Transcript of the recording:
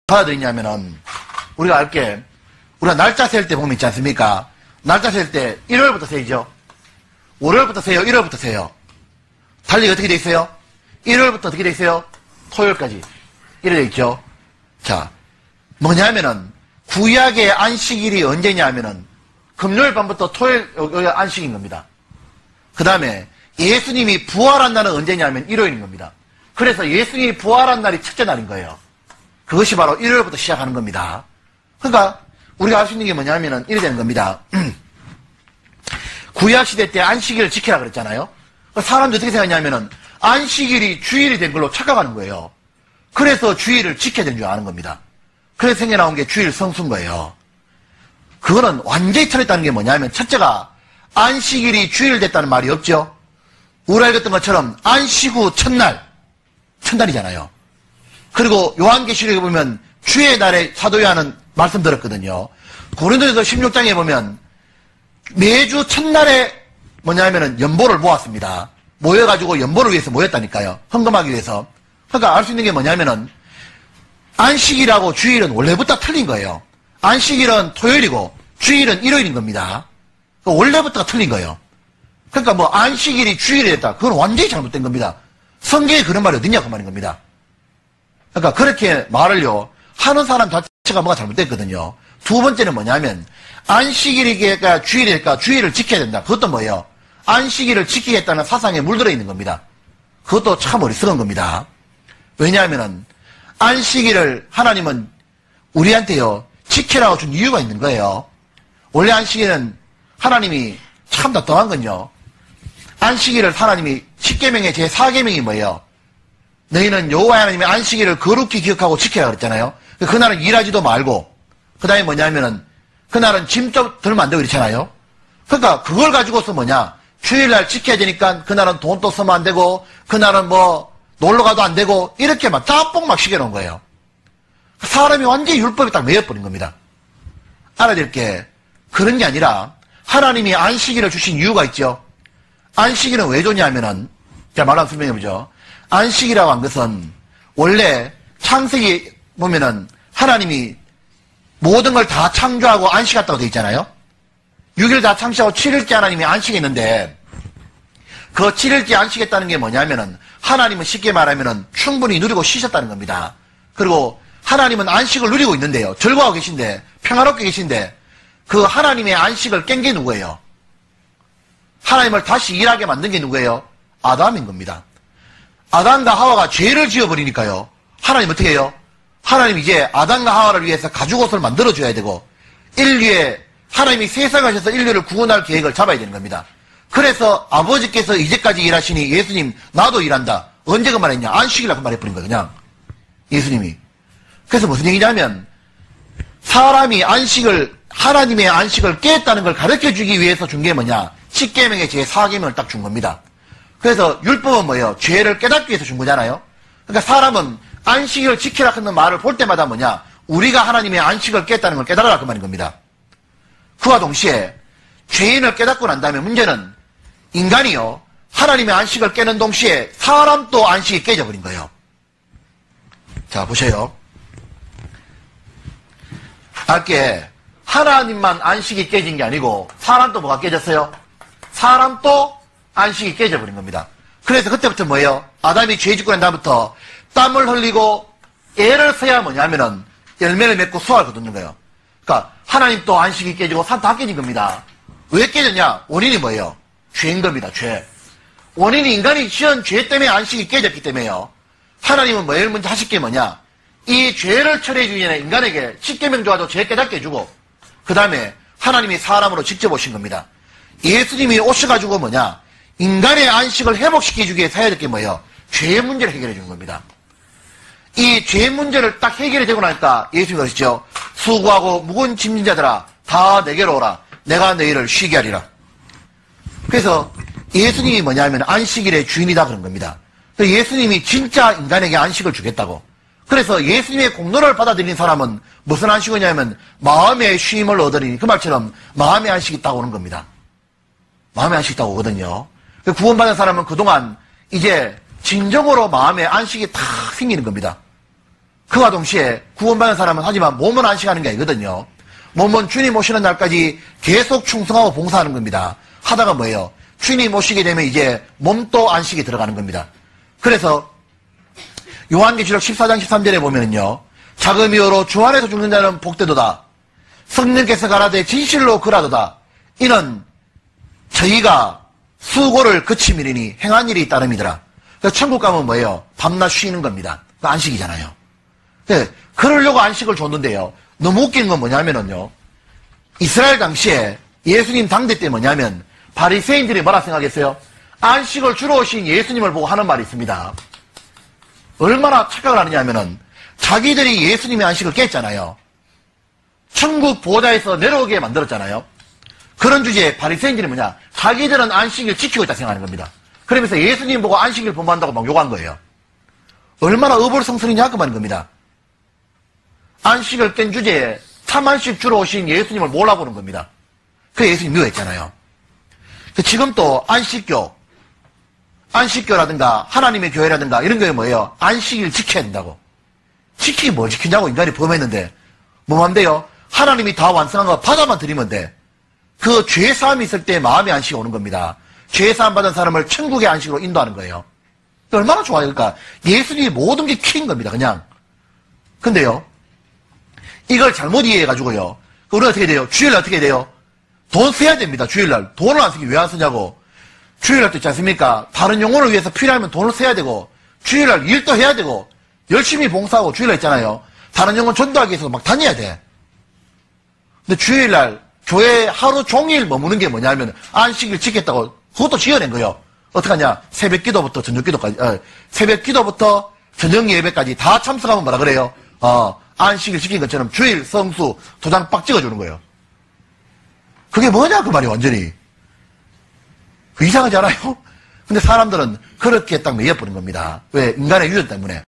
받아들이냐면은, 우리가 알게, 우리가 날짜 셀 때 보면 있지 않습니까? 날짜 셀 때 1월부터 세죠. 월요일부터 세요, 1월부터 세요. 달리기 어떻게 돼 있어요? 1월부터 어떻게 돼 있어요? 토요일까지. 이래 돼 있죠. 자, 뭐냐면은, 구약의 안식일이 언제냐 하면은, 금요일 밤부터 토요일, 안식인 겁니다. 그 다음에, 예수님이 부활한 날은 언제냐면 일요일인 겁니다. 그래서 예수님이 부활한 날이 첫째 날인 거예요. 그것이 바로 일요일부터 시작하는 겁니다. 그러니까 우리가 알 수 있는 게 뭐냐면은 이래 되는 겁니다. 구약시대 때 안식일을 지키라 그랬잖아요. 사람들이 어떻게 생각하냐면은 안식일이 주일이 된 걸로 착각하는 거예요. 그래서 주일을 지켜야 되는 줄 아는 겁니다. 그래서 생겨나온 게 주일 성수인 거예요. 그거는 완전히 틀렸다는 게 뭐냐면 첫째가 안식일이 주일 됐다는 말이 없죠. 우리가 읽었던 것처럼 안식 후 첫날이잖아요. 그리고 요한계시록에 보면 주의 날에 사도 요한은 말씀 들었거든요. 고린도전서 16장에 보면 매주 첫날에 뭐냐면은 연보를 모았습니다. 모여가지고 연보를 위해서 모였다니까요. 헌금하기 위해서. 그러니까 알 수 있는 게 뭐냐면은 안식일하고 주일은 원래부터 틀린 거예요. 안식일은 토요일이고 주일은 일요일인 겁니다. 원래부터가 틀린 거예요. 그러니까 뭐 안식일이 주일이 됐다. 그건 완전히 잘못된 겁니다. 성경에 그런 말이 어딨냐 그 말인 겁니다. 그러니까 그렇게 말을요 하는 사람 자체가 뭐가 잘못됐거든요. 두 번째는 뭐냐면 안식일이니까 주일이니까 주일을 지켜야 된다. 그것도 뭐예요? 안식일을 지키겠다는 사상에 물들어 있는 겁니다. 그것도 참 어리석은 겁니다. 왜냐하면은 안식일을 하나님은 우리한테요 지키라고 준 이유가 있는 거예요. 원래 안식일은 하나님이 참 답답한 건요. 안식일을 하나님이 10계명의 제4계명이 뭐예요? 너희는 여호와 하나님의 안식일을 거룩히 기억하고 지키라 그랬잖아요. 그날은 일하지도 말고 그 다음에 뭐냐면은 그날은 짐 좀 덜 만들고 이렇잖아요. 그러니까 그걸 가지고서 뭐냐 주일날 지켜야 되니까 그날은 돈도 쓰면 안 되고 그날은 뭐 놀러가도 안 되고 이렇게 막 짬뽕 막 시켜놓은 거예요. 사람이 완전히 율법에 딱 매여버린 겁니다. 알아야 될 게 그런 게 아니라 하나님이 안식일을 주신 이유가 있죠. 안식일은 왜 좋냐면은 제가 말 한번 설명해보죠. 안식이라고 한 것은 원래 창세기 보면은 하나님이 모든 걸 다 창조하고 안식했다고 되어 있잖아요. 6일 다 창조하고 7일째 하나님이 안식했는데 그 7일째 안식했다는 게 뭐냐면은 하나님은 쉽게 말하면은 충분히 누리고 쉬셨다는 겁니다. 그리고 하나님은 안식을 누리고 있는데요. 즐거워하고 계신데 평화롭게 계신데 그 하나님의 안식을 깬 게 누구예요? 하나님을 다시 일하게 만든 게 누구예요? 아담인 겁니다. 아담과 하와가 죄를 지어버리니까요. 하나님 어떻게 해요? 하나님 이제 아담과 하와를 위해서 가죽옷을 만들어줘야 되고 인류에 하나님이 세상을 하셔서 인류를 구원할 계획을 잡아야 되는 겁니다. 그래서 아버지께서 이제까지 일하시니 예수님 나도 일한다. 언제 그 말했냐? 안식이라고 말해버린 거예요. 그냥 예수님이. 그래서 무슨 얘기냐면 사람이 하나님의 안식을 깼다는 걸 가르쳐주기 위해서 준 게 뭐냐? 10계명의 제4계명을 딱 준 겁니다. 그래서 율법은 뭐예요? 죄를 깨닫기 위해서 준 거잖아요. 그러니까 사람은 안식일을 지키라 하는 말을 볼 때마다 뭐냐? 우리가 하나님의 안식을 깼다는 걸 깨달으라 그 말인 겁니다. 그와 동시에 죄인을 깨닫고 난 다음에 문제는 인간이요 하나님의 안식을 깨는 동시에 사람도 안식이 깨져버린 거예요. 자 보세요. 밖에 하나님만 안식이 깨진 게 아니고 사람도 뭐가 깨졌어요? 사람도 안식이 깨져버린 겁니다. 그래서 그때부터 뭐예요? 아담이 죄 짓고 난 다음부터 땀을 흘리고 애를 써야 뭐냐면은 열매를 맺고 수확을 거두는 거예요. 그러니까 하나님 또 안식이 깨지고 산 다 깨진 겁니다. 왜 깨졌냐? 원인이 뭐예요? 죄인 겁니다. 죄. 원인이 인간이 지은 죄 때문에 안식이 깨졌기 때문에요. 하나님은 뭐예요? 먼저 하실 게 뭐냐? 이 죄를 처리해 주기 전에 인간에게 10계명 좋아도 죄 깨닫게 해주고 그 다음에 하나님이 사람으로 직접 오신 겁니다. 예수님이 오셔가지고 뭐냐? 인간의 안식을 회복시켜주기 위해서 해야 될 게 뭐예요? 죄의 문제를 해결해 주는 겁니다. 이 죄의 문제를 딱 해결이 되고 나니까 예수님이 그러시죠. 수고하고 무거운 짐진 자들아 다 내게로 오라. 내가 너희를 쉬게 하리라. 그래서 예수님이 뭐냐면 안식일의 주인이다 그런 겁니다. 예수님이 진짜 인간에게 안식을 주겠다고. 그래서 예수님의 공로를 받아들인 사람은 무슨 안식이냐면 마음의 쉼을 얻으리니 그 말처럼 마음의 안식이 있다고 오는 겁니다. 마음의 안식이 있다고 오거든요. 구원받은 사람은 그동안 이제 진정으로 마음의 안식이 탁 생기는 겁니다. 그와 동시에 구원받은 사람은 하지만 몸은 안식하는 게 아니거든요. 몸은 주님 오시는 날까지 계속 충성하고 봉사하는 겁니다. 하다가 뭐예요? 주님 오시게 되면 이제 몸도 안식이 들어가는 겁니다. 그래서 요한계시록 14장 13절에 보면은요. 자금이어로 주 안에서 죽는 자는 복되도다. 성령께서 가라되 진실로 그라도다. 이는 저희가 수고를 그치미리니 행한 일이 따름이더라. 그래서 천국 가면 뭐예요? 밤낮 쉬는 겁니다. 그 안식이잖아요. 그러려고 안식을 줬는데요. 너무 웃기는 건 뭐냐면요. 이스라엘 당시에 예수님 당대 때 뭐냐면 바리새인들이 뭐라 생각했어요? 안식을 주러 오신 예수님을 보고 하는 말이 있습니다. 얼마나 착각을 하느냐면은 자기들이 예수님의 안식을 깼잖아요. 천국 보좌에서 내려오게 만들었잖아요. 그런 주제에 바리새인들이 뭐냐? 자기들은 안식을 지키고 있다 생각하는 겁니다. 그러면서 예수님 보고 안식일 범한다고 막 욕한 거예요. 얼마나 어불성설이냐 그 말인 겁니다. 안식을 깬 주제에 참안식 주러 오신 예수님을 몰아보는 겁니다. 그 예수님 미워했잖아요. 지금 또 안식교라든가 하나님의 교회라든가 이런 교회 뭐예요? 안식일 지켜야 된다고. 지키기 뭘 지키냐고 인간이 범했는데 뭐만 돼요? 하나님이 다 완성한 거 받아만 드리면 돼. 그 죄사함이 있을 때 마음의 안식이 오는 겁니다. 죄사함 받은 사람을 천국의 안식으로 인도하는 거예요. 얼마나 좋아요. 그러니까 예수님이 모든 게 키인 겁니다. 그냥. 근데요. 이걸 잘못 이해해가지고요. 우리가 어떻게 돼요? 주일날 어떻게 돼요? 돈 써야 됩니다. 주일날. 돈을 안 쓰기 왜 안 쓰냐고. 주일날 도 있지 않습니까? 다른 영혼을 위해서 필요하면 돈을 써야 되고 주일날 일도 해야 되고 열심히 봉사하고 주일날 있잖아요. 다른 영혼 전도하기 위해서 막 다녀야 돼. 근데 주일날 교회 하루 종일 머무는 게 뭐냐면 안식일 지켰다고 그것도 지어낸 거예요. 어떡하냐? 새벽 기도부터 저녁 기도까지, 새벽 기도부터 저녁 예배까지 다 참석하면 뭐라 그래요? 안식일 지킨 것처럼 주일 성수 도장 빡 찍어주는 거예요. 그게 뭐냐 그 말이 완전히. 그 이상하지 않아요? 근데 사람들은 그렇게 딱 매여버린 겁니다. 왜? 인간의 유전 때문에.